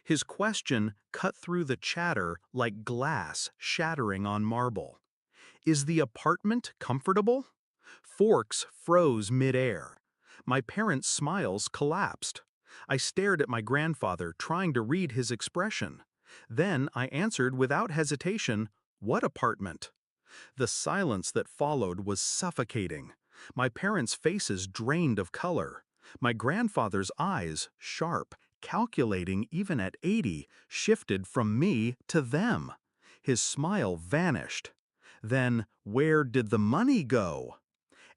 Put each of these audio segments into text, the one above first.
His question cut through the chatter like glass shattering on marble. Is the apartment comfortable? Forks froze midair. My parents' smiles collapsed. I stared at my grandfather, trying to read his expression. Then I answered without hesitation, "What apartment?" The silence that followed was suffocating. My parents' faces drained of color. My grandfather's eyes, sharp, calculating even at 80, shifted from me to them. His smile vanished. Then, where did the money go?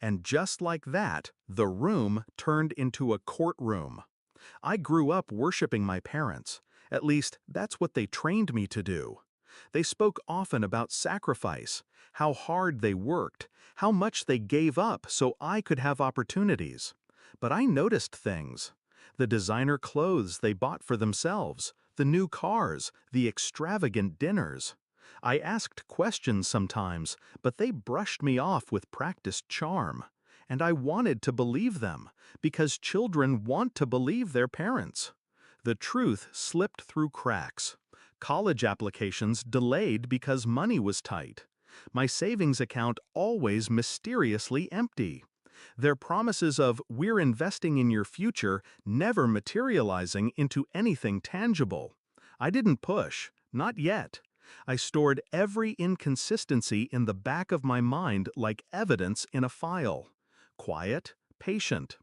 And just like that, the room turned into a courtroom. I grew up worshiping my parents. At least, that's what they trained me to do. They spoke often about sacrifice, how hard they worked, how much they gave up so I could have opportunities. But I noticed things. The designer clothes they bought for themselves, the new cars, the extravagant dinners. I asked questions sometimes, but they brushed me off with practiced charm. And I wanted to believe them, because children want to believe their parents. The truth slipped through cracks. College applications delayed because money was tight. My savings account always mysteriously empty. Their promises of "we're investing in your future" never materializing into anything tangible. I didn't push, not yet. I stored every inconsistency in the back of my mind like evidence in a file. Quiet, patient.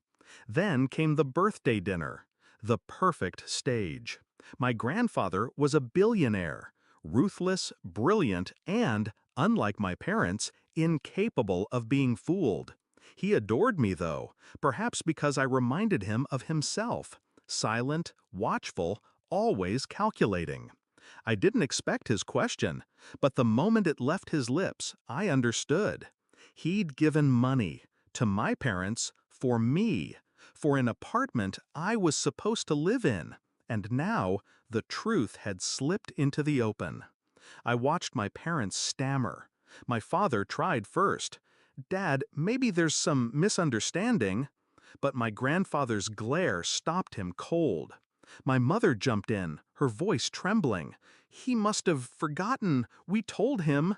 Then came the birthday dinner, the perfect stage. My grandfather was a billionaire, ruthless, brilliant, and, unlike my parents, incapable of being fooled. He adored me, though, perhaps because I reminded him of himself, silent, watchful, always calculating. I didn't expect his question, but the moment it left his lips, I understood. He'd given money, to my parents, for me, for an apartment I was supposed to live in. And now, the truth had slipped into the open. I watched my parents stammer. My father tried first. "Dad, maybe there's some misunderstanding." But my grandfather's glare stopped him cold. My mother jumped in, her voice trembling. "He must have forgotten. We told him."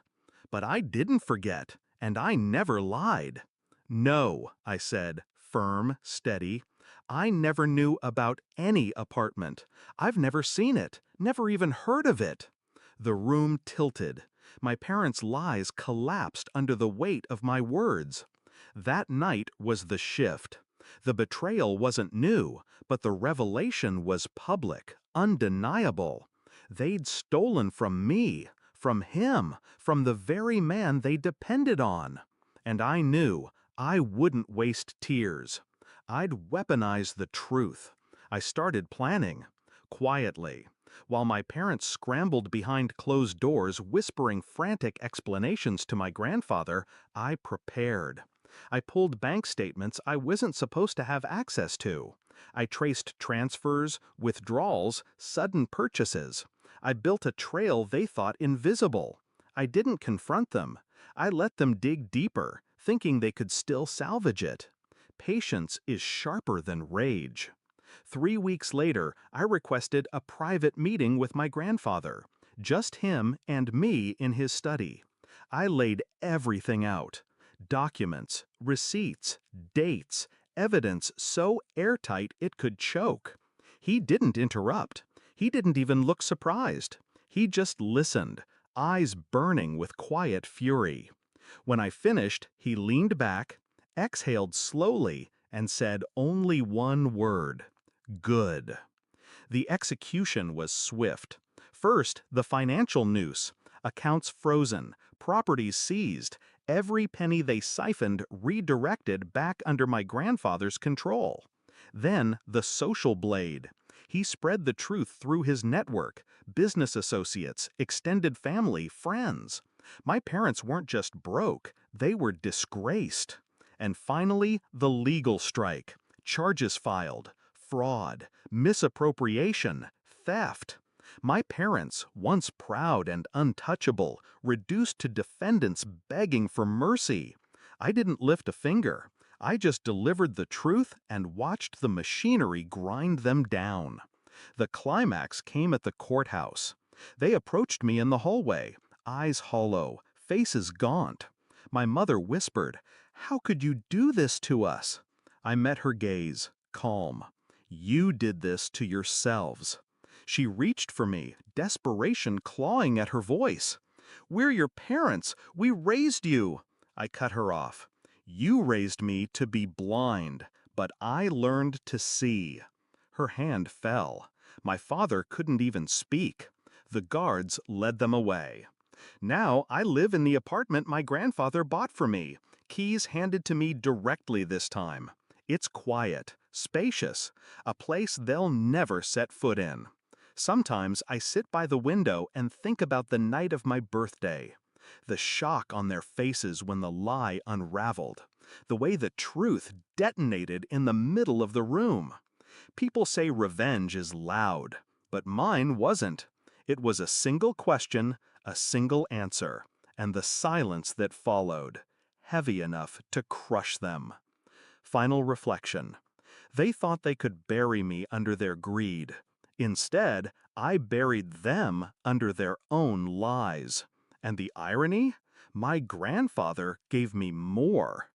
But I didn't forget, and I never lied. "No," I said, firm, steady. "I never knew about any apartment. I've never seen it, never even heard of it." The room tilted. My parents' lies collapsed under the weight of my words. That night was the shift. The betrayal wasn't new, but the revelation was public, undeniable. They'd stolen from me, from him, from the very man they depended on. And I knew I wouldn't waste tears. I'd weaponize the truth. I started planning. Quietly. While my parents scrambled behind closed doors whispering frantic explanations to my grandfather, I prepared. I pulled bank statements I wasn't supposed to have access to. I traced transfers, withdrawals, sudden purchases. I built a trail they thought invisible. I didn't confront them. I let them dig deeper, thinking they could still salvage it. Patience is sharper than rage. 3 weeks later, I requested a private meeting with my grandfather, just him and me in his study. I laid everything out. Documents, receipts, dates, evidence so airtight it could choke. He didn't interrupt. He didn't even look surprised. He just listened, eyes burning with quiet fury. When I finished, he leaned back, exhaled slowly, and said only one word: "Good." The execution was swift. First, the financial noose. Accounts frozen, properties seized, every penny they siphoned redirected back under my grandfather's control. Then, the social blade. He spread the truth through his network, business associates, extended family, friends. My parents weren't just broke, they were disgraced. And finally, the legal strike. Charges filed. Fraud, misappropriation, theft. My parents, once proud and untouchable, reduced to defendants begging for mercy. I didn't lift a finger. I just delivered the truth and watched the machinery grind them down. The climax came at the courthouse. They approached me in the hallway, eyes hollow, faces gaunt. My mother whispered, "How could you do this to us?" I met her gaze, calm. "You did this to yourselves." She reached for me, desperation clawing at her voice. "We're your parents. We raised you." I cut her off. "You raised me to be blind, but I learned to see." Her hand fell. My father couldn't even speak. The guards led them away. Now I live in the apartment my grandfather bought for me, keys handed to me directly this time. It's quiet, spacious, a place they'll never set foot in. Sometimes I sit by the window and think about the night of my birthday. The shock on their faces when the lie unraveled. The way the truth detonated in the middle of the room. People say revenge is loud, but mine wasn't. It was a single question, a single answer, and the silence that followed, heavy enough to crush them. Final reflection. They thought they could bury me under their greed. Instead, I buried them under their own lies. And the irony? My grandfather gave me more.